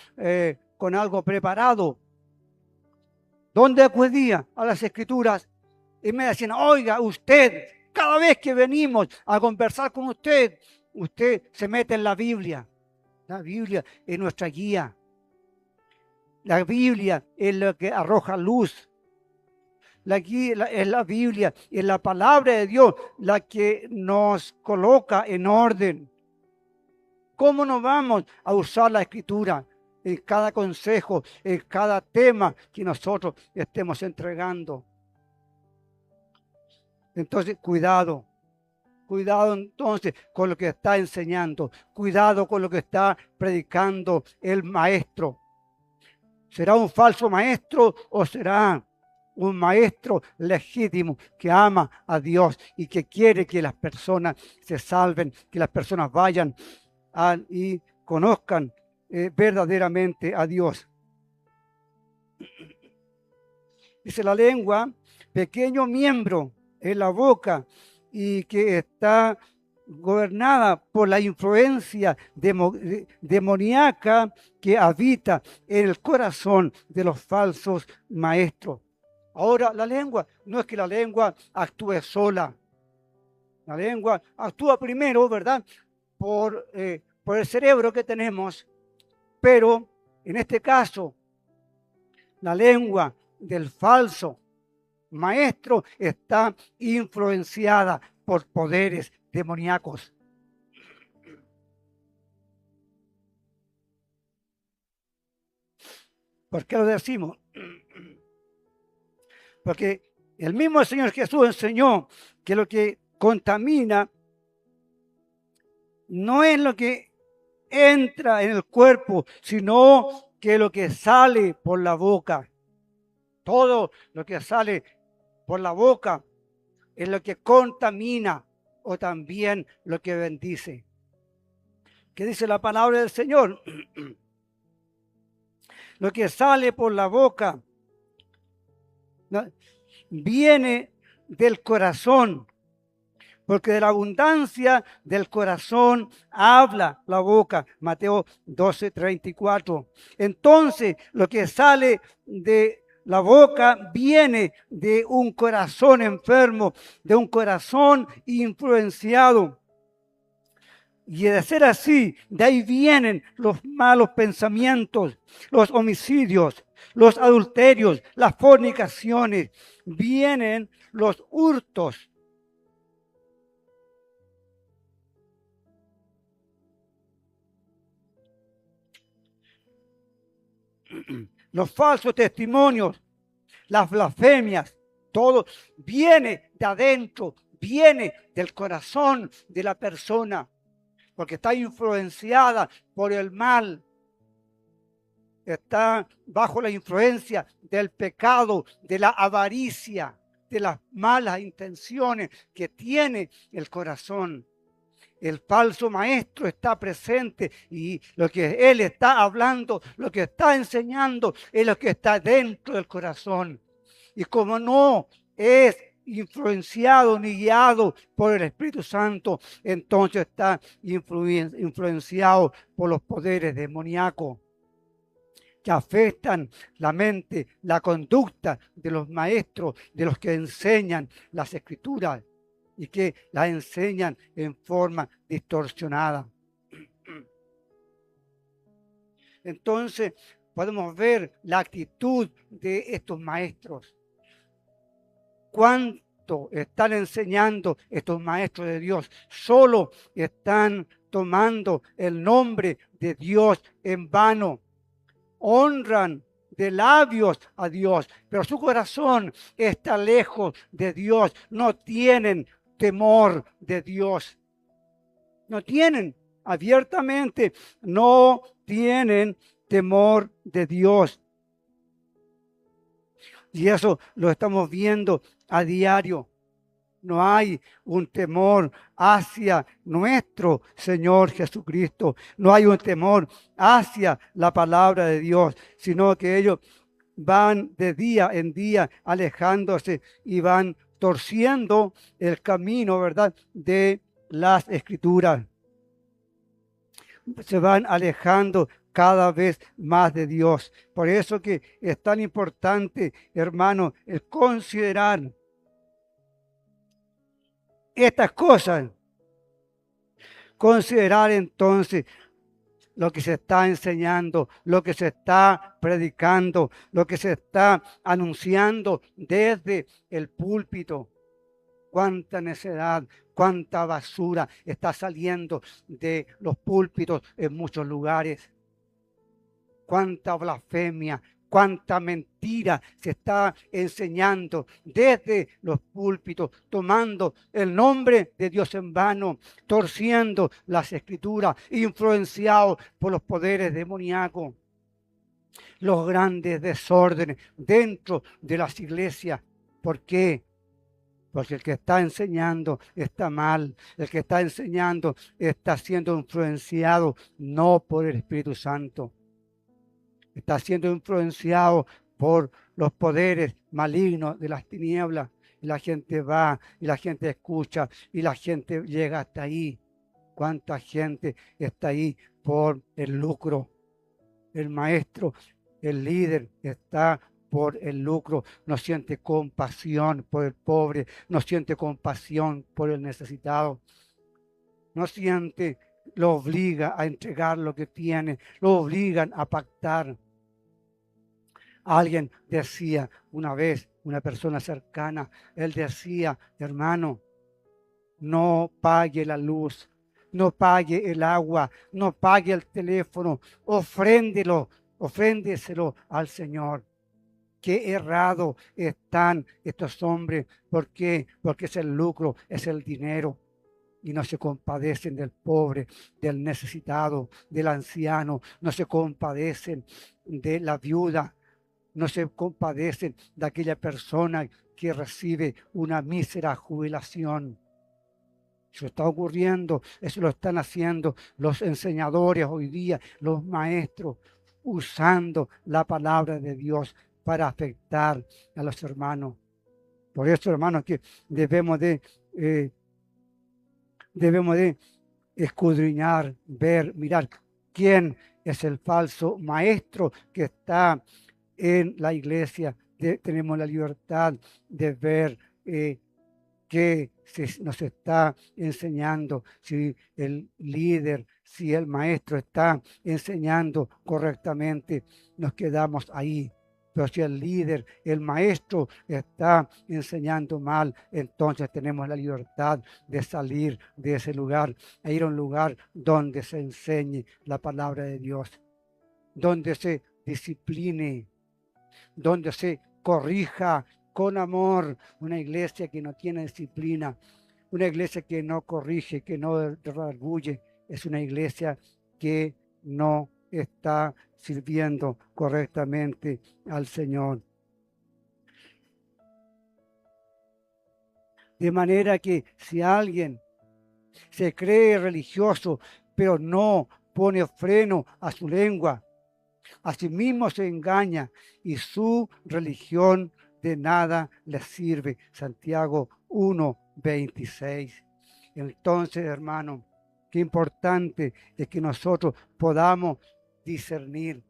algo preparado. ¿Dónde acudía? A las Escrituras. Y me decían, oiga, usted, cada vez que venimos a conversar con usted se mete en la Biblia. La Biblia es nuestra guía. La Biblia es lo que arroja luz. Es la Biblia, es la palabra de Dios la que nos coloca en orden. ¿Cómo no vamos a usar la Escritura? en cada consejo, en cada tema que nosotros estemos entregando. Entonces, cuidado. Cuidado entonces con lo que está enseñando. Cuidado con lo que está predicando el maestro. ¿Será un falso maestro o será un maestro legítimo que ama a Dios y que quiere que las personas se salven, que las personas vayan y conozcan verdaderamente a Dios? Dice la lengua, pequeño miembro en la boca y que está gobernada por la influencia demoníaca que habita en el corazón de los falsos maestros. Ahora, la lengua, no es que la lengua actúe sola. La lengua actúa primero, ¿verdad? Por el cerebro que tenemos, pero en este caso, la lengua del falso maestro está influenciada por poderes demoníacos. ¿Por qué lo decimos? Porque el mismo Señor Jesús enseñó que lo que contamina no es lo que entra en el cuerpo, sino que lo que sale por la boca. Todo lo que sale por la boca es lo que contamina o también lo que bendice. ¿Qué dice la palabra del Señor? Lo que sale por la boca, ¿no?, viene del corazón, porque de la abundancia del corazón habla la boca. Mateo 12:34. Entonces, lo que sale de la boca viene de un corazón enfermo, de un corazón influenciado. Y de ser así, de ahí vienen los malos pensamientos, los homicidios, los adulterios, las fornicaciones, vienen los hurtos. Los falsos testimonios, las blasfemias, todo viene de adentro, viene del corazón de la persona, porque está influenciada por el mal, está bajo la influencia del pecado, de la avaricia, de las malas intenciones que tiene el corazón. El falso maestro está presente y lo que él está hablando, lo que está enseñando es lo que está dentro del corazón. Y como no es influenciado ni guiado por el Espíritu Santo, entonces está influenciado por los poderes demoníacos que afectan la mente, la conducta de los maestros, de los que enseñan las Escrituras y que las enseñan en forma distorsionada. Entonces podemos ver la actitud de estos maestros. ¿Cuánto están enseñando estos maestros de Dios? Solo están tomando el nombre de Dios en vano. Honran de labios a Dios, pero su corazón está lejos de Dios. No tienen temor de Dios. No tienen, abiertamente, no tienen temor de Dios. Y eso lo estamos viendo a diario. No hay un temor hacia nuestro Señor Jesucristo. No hay un temor hacia la palabra de Dios, sino que ellos van de día en día alejándose y van torciendo el camino, ¿verdad?, de las Escrituras. Se van alejando cada vez más de Dios. Por eso que es tan importante, hermano, el considerar estas cosas. Considerar entonces lo que se está enseñando, lo que se está predicando, lo que se está anunciando desde el púlpito. Cuánta necedad, cuánta basura está saliendo de los púlpitos en muchos lugares. cuánta blasfemia, cuánta mentira se está enseñando desde los púlpitos, tomando el nombre de Dios en vano, torciendo las escrituras, influenciados por los poderes demoníacos, los grandes desórdenes dentro de las iglesias. ¿Por qué? Porque el que está enseñando está mal, el que está enseñando está siendo influenciado no por el Espíritu Santo, está siendo influenciado por los poderes malignos de las tinieblas. Y la gente va, y la gente escucha, y la gente llega hasta ahí. ¿Cuánta gente está ahí por el lucro? El maestro, el líder está por el lucro, no siente compasión por el pobre, no siente compasión por el necesitado, no siente, lo obliga a entregar lo que tiene, lo obligan a pactar. Alguien decía una vez, una persona cercana, él decía, hermano, no pague la luz, no pague el agua, no pague el teléfono, ofréndeselo al Señor. Qué errado están estos hombres. ¿Por qué? Porque es el lucro, es el dinero. Y no se compadecen del pobre, del necesitado, del anciano. No se compadecen de la viuda. No se compadecen de aquella persona que recibe una mísera jubilación. Eso está ocurriendo, eso lo están haciendo los enseñadores hoy día, los maestros, usando la palabra de Dios para afectar a los hermanos. Por eso, hermanos, que debemos de escudriñar, ver, mirar quién es el falso maestro que está en la iglesia. Tenemos la libertad de ver que nos está enseñando, si el líder, si el maestro está enseñando correctamente, nos quedamos ahí. Pero si el líder, el maestro está enseñando mal, entonces tenemos la libertad de salir de ese lugar e ir a un lugar donde se enseñe la palabra de Dios, donde se discipline, donde se corrija con amor. Una iglesia que no tiene disciplina, una iglesia que no corrige, que no redarguye, es una iglesia que no está sirviendo correctamente al Señor. De manera que si alguien se cree religioso, pero no pone freno a su lengua, a sí mismo se engaña y su religión de nada le sirve. Santiago 1:26. Entonces, hermano, qué importante es que nosotros podamos discernir,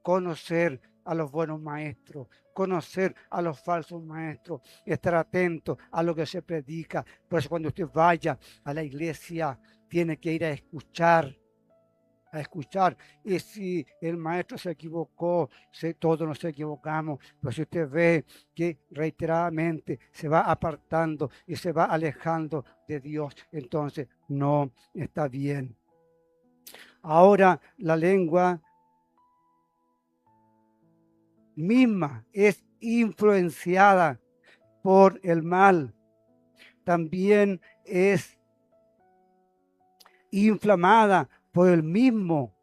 conocer a los buenos maestros, conocer a los falsos maestros, estar atento a lo que se predica. Por eso cuando usted vaya a la iglesia, tiene que ir a escuchar. Y si el maestro se equivocó, todos nos equivocamos, pero si usted ve que reiteradamente se va apartando y se va alejando de Dios, entonces no está bien. Ahora la lengua misma es influenciada por el mal, también es inflamada por el mismo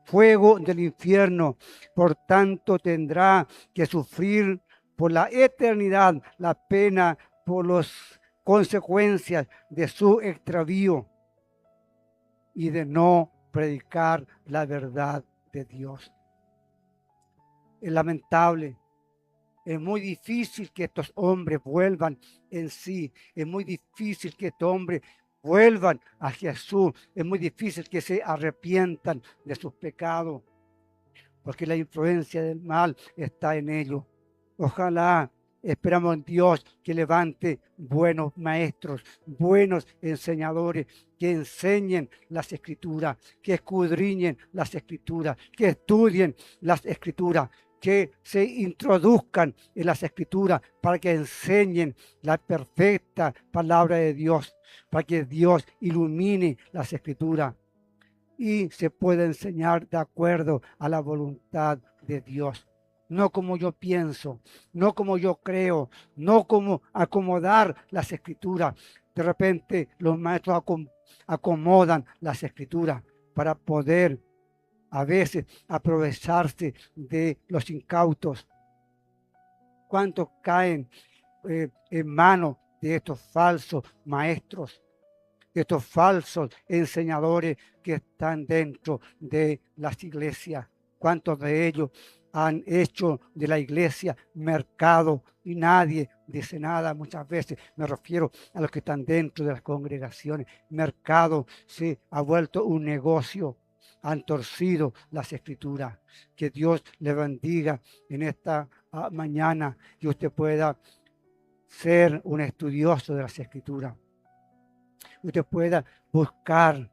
fuego del infierno. Por tanto, tendrá que sufrir por la eternidad la pena por las consecuencias de su extravío y de no predicar la verdad de Dios. Es lamentable. Es muy difícil que estos hombres vuelvan en sí. Es muy difícil que estos hombres vuelvan a Jesús. Es muy difícil que se arrepientan de sus pecados, porque la influencia del mal está en ellos. Ojalá, esperamos en Dios que levante buenos maestros, buenos enseñadores, que enseñen las Escrituras, que escudriñen las Escrituras, que estudien las Escrituras, que se introduzcan en las Escrituras para que enseñen la perfecta palabra de Dios, para que Dios ilumine las Escrituras y se puede enseñar de acuerdo a la voluntad de Dios. No como yo pienso, no como yo creo, no como acomodar las escrituras. De repente los maestros acomodan las escrituras para poder a veces aprovecharse de los incautos. ¿Cuántos caen en manos de estos falsos maestros, de estos falsos enseñadores que están dentro de las iglesias? ¿Cuántos de ellos han hecho de la iglesia mercado y nadie dice nada? Muchas veces me refiero a los que están dentro de las congregaciones. Mercado se ha vuelto un negocio. Han torcido las escrituras. Que Dios le bendiga en esta mañana y usted pueda ser un estudioso de las escrituras. Usted pueda buscar,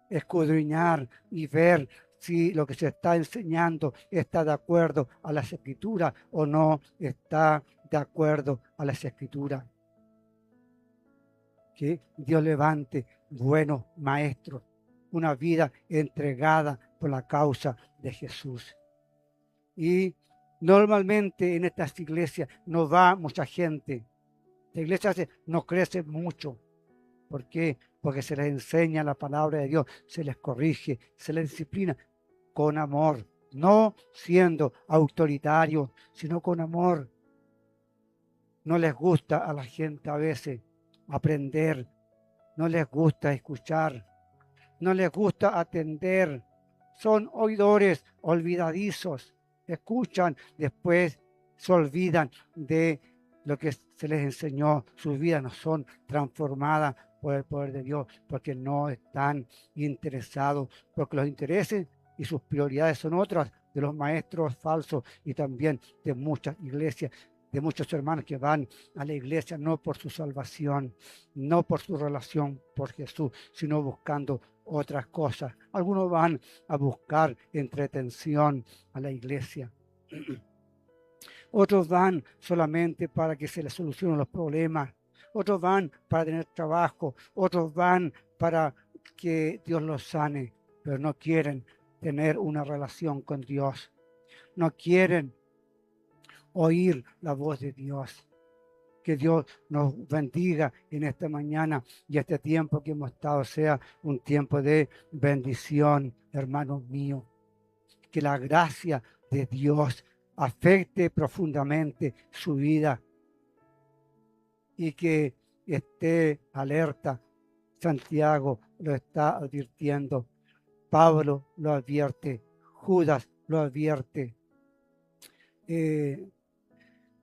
escudriñar y ver si lo que se está enseñando está de acuerdo a las escrituras o no está de acuerdo a las escrituras. Que Dios levante buenos maestros, una vida entregada por la causa de Jesús. Y normalmente en estas iglesias no va mucha gente. La iglesia no crece mucho. ¿Por qué? Porque se les enseña la palabra de Dios, se les corrige, se les disciplina con amor, no siendo autoritarios, sino con amor. No les gusta a la gente a veces aprender, no les gusta escuchar, no les gusta atender. Son oidores olvidadizos, escuchan, después se olvidan de lo que se les enseñó. Sus vidas no son transformadas por el poder de Dios, porque no están interesados, porque los intereses y sus prioridades son otras de los maestros falsos y también de muchas iglesias, de muchos hermanos que van a la iglesia no por su salvación, no por su relación por Jesús, sino buscando otras cosas. Algunos van a buscar entretención a la iglesia. Otros van solamente para que se les solucionen los problemas. Otros van para tener trabajo. Otros van para que Dios los sane, pero no quieren tener una relación con Dios. No quieren oír la voz de Dios. Que Dios nos bendiga en esta mañana y este tiempo que hemos estado sea un tiempo de bendición, hermanos míos. Que la gracia de Dios afecte profundamente su vida y que esté alerta. Santiago lo está advirtiendo, Pablo lo advierte, Judas lo advierte,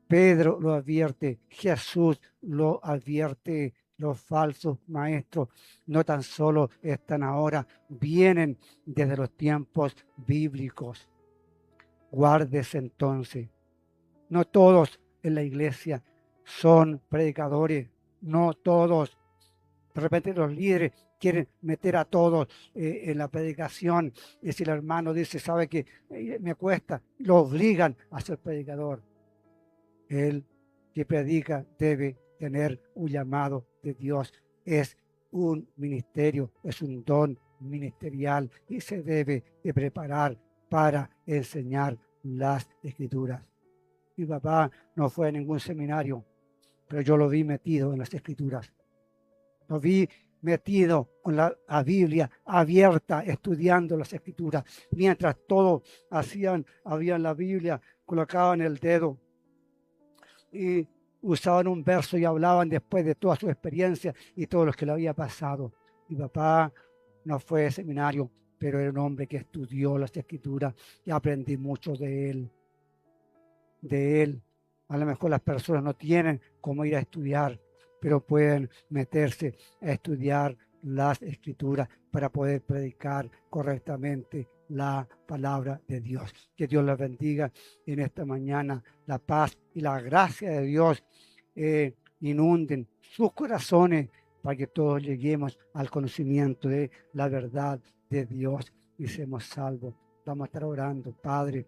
Pedro lo advierte, Jesús lo advierte. Los falsos maestros no tan solo están ahora, vienen desde los tiempos bíblicos. Guárdese entonces. No todos en la iglesia son predicadores, no todos. De repente los líderes quieren meter a todos en la predicación y si el hermano dice, sabe que me cuesta, lo obligan a ser predicador. El que predica debe tener un llamado de Dios. Es un ministerio, es un don ministerial y se debe de preparar para enseñar las escrituras. Mi papá no fue a ningún seminario, pero yo lo vi metido en las escrituras. Lo vi metido con la Biblia abierta, estudiando las escrituras. Mientras todos habían la Biblia, colocaban el dedo y usaban un verso y hablaban después de toda su experiencia y todo lo que le había pasado. Mi papá no fue a seminario, pero era un hombre que estudió las escrituras y aprendí mucho de él. A lo mejor las personas no tienen cómo ir a estudiar, pero pueden meterse a estudiar las escrituras para poder predicar correctamente la palabra de Dios. Que Dios les bendiga en esta mañana. La paz y la gracia de Dios inunden sus corazones para que todos lleguemos al conocimiento de la verdad de Dios y seamos salvos. Vamos a estar orando, Padre.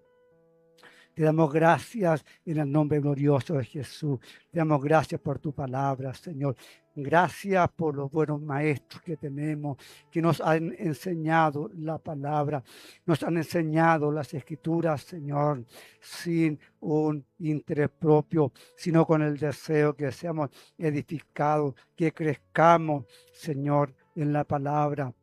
Te damos gracias en el nombre glorioso de Jesús. Te damos gracias por tu palabra, Señor. Gracias por los buenos maestros que tenemos, que nos han enseñado la palabra, nos han enseñado las escrituras, Señor, sin un interés propio, sino con el deseo que seamos edificados, que crezcamos, Señor, en la palabra,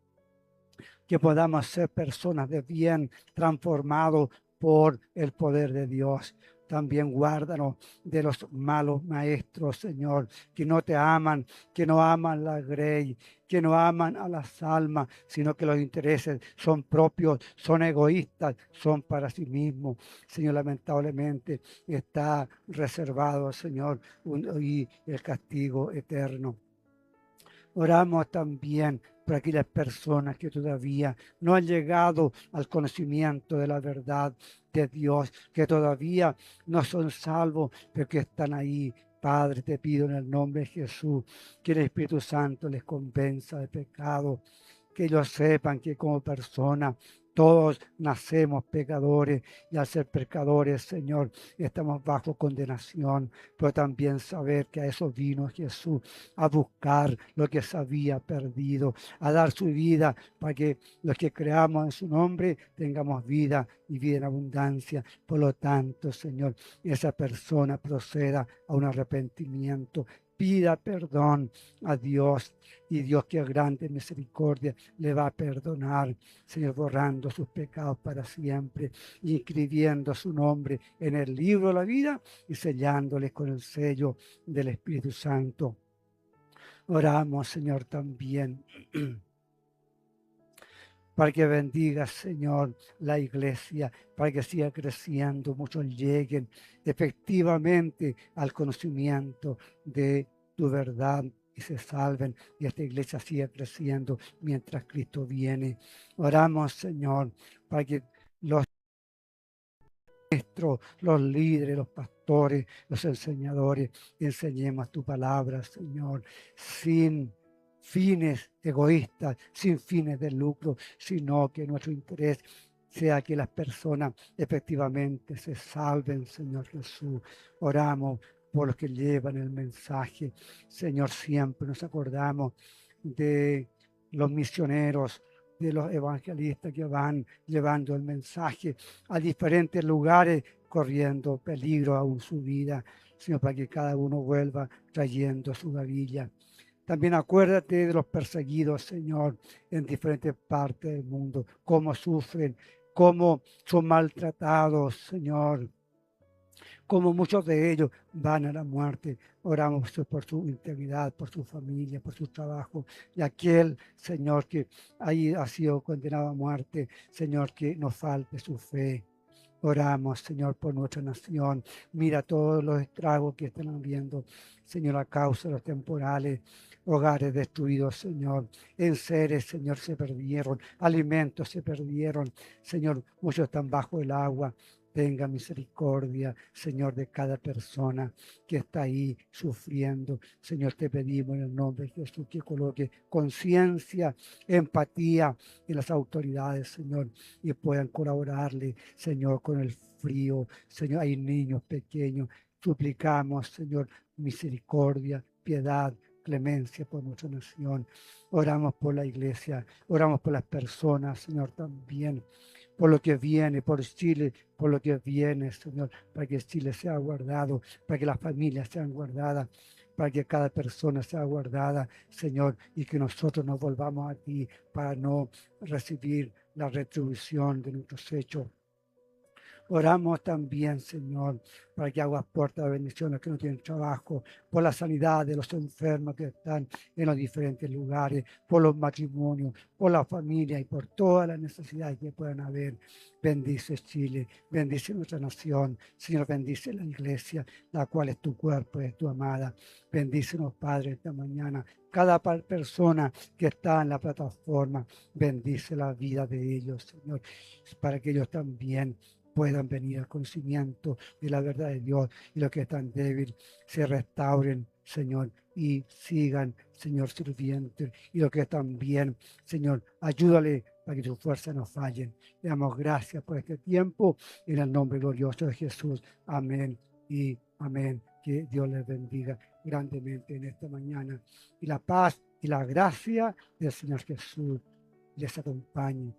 que podamos ser personas de bien, transformados por el poder de Dios. También guárdanos de los malos maestros, Señor, que no te aman, que no aman la grey, que no aman a las almas, sino que los intereses son propios, son egoístas, son para sí mismos. Señor, lamentablemente está reservado, Señor, y el castigo eterno. Oramos también por aquellas personas que todavía no han llegado al conocimiento de la verdad de Dios, que todavía no son salvos, pero que están ahí. Padre, te pido en el nombre de Jesús que el Espíritu Santo les convenza de pecado, que ellos sepan que como personas todos nacemos pecadores y al ser pecadores, Señor, estamos bajo condenación, pero también saber que a eso vino Jesús, a buscar lo que se había perdido, a dar su vida para que los que creamos en su nombre tengamos vida y vida en abundancia. Por lo tanto, Señor, esa persona proceda a un arrepentimiento, pida perdón a Dios y Dios, que es grande en misericordia, le va a perdonar, Señor, borrando sus pecados para siempre, y inscribiendo su nombre en el libro de la vida y sellándole con el sello del Espíritu Santo. Oramos, Señor, también para que bendiga, Señor, la iglesia, para que siga creciendo, muchos lleguen efectivamente al conocimiento de tu verdad y se salven, y esta iglesia siga creciendo mientras Cristo viene. Oramos, Señor, para que los maestros, los líderes, los pastores, los enseñadores, enseñemos tu palabra, Señor, sin fines egoístas, sin fines de lucro, sino que nuestro interés sea que las personas efectivamente se salven, Señor Jesús. Oramos por los que llevan el mensaje. Señor, siempre nos acordamos de los misioneros, de los evangelistas que van llevando el mensaje a diferentes lugares, corriendo peligro aún su vida, sino para que cada uno vuelva trayendo su gavilla. También acuérdate de los perseguidos, Señor, en diferentes partes del mundo, cómo sufren, cómo son maltratados, Señor, como muchos de ellos van a la muerte. Oramos por su integridad, por su familia, por su trabajo. Y aquel, Señor, que ahí ha sido condenado a muerte, Señor, que nos falte su fe. Oramos, Señor, por nuestra nación. Mira todos los estragos que están habiendo, Señor, a causa de los temporales, hogares destruidos, Señor. Enseres, Señor, se perdieron, alimentos se perdieron, Señor, muchos están bajo el agua. Tenga misericordia, Señor, de cada persona que está ahí sufriendo. Señor, te pedimos en el nombre de Jesús que coloque conciencia, empatía en las autoridades, Señor, y puedan colaborarle, Señor, con el frío. Señor, hay niños pequeños. Suplicamos, Señor, misericordia, piedad, clemencia por nuestra nación. Oramos por la iglesia, oramos por las personas, Señor, también por lo que viene, por Chile, por lo que viene, Señor, para que Chile sea guardado, para que las familias sean guardadas, para que cada persona sea guardada, Señor, y que nosotros nos volvamos a ti para no recibir la retribución de nuestros hechos. Oramos también, Señor, para que hagas puertas de bendición a los que no tienen trabajo, por la sanidad de los enfermos que están en los diferentes lugares, por los matrimonios, por la familia y por todas las necesidades que puedan haber. Bendice Chile, bendice nuestra nación. Señor, bendice la iglesia, la cual es tu cuerpo, es tu amada. Bendícenos, Padre, esta mañana. Cada persona que está en la plataforma, bendice la vida de ellos, Señor, para que ellos también puedan venir al conocimiento de la verdad de Dios, y los que están débiles se restauren, Señor, y sigan, Señor, sirviendo, y los que están bien, Señor, ayúdale para que tus fuerzas no fallen. Le damos gracias por este tiempo en el nombre glorioso de Jesús. Amén y amén. Que Dios les bendiga grandemente en esta mañana. Y la paz y la gracia del Señor Jesús les acompañe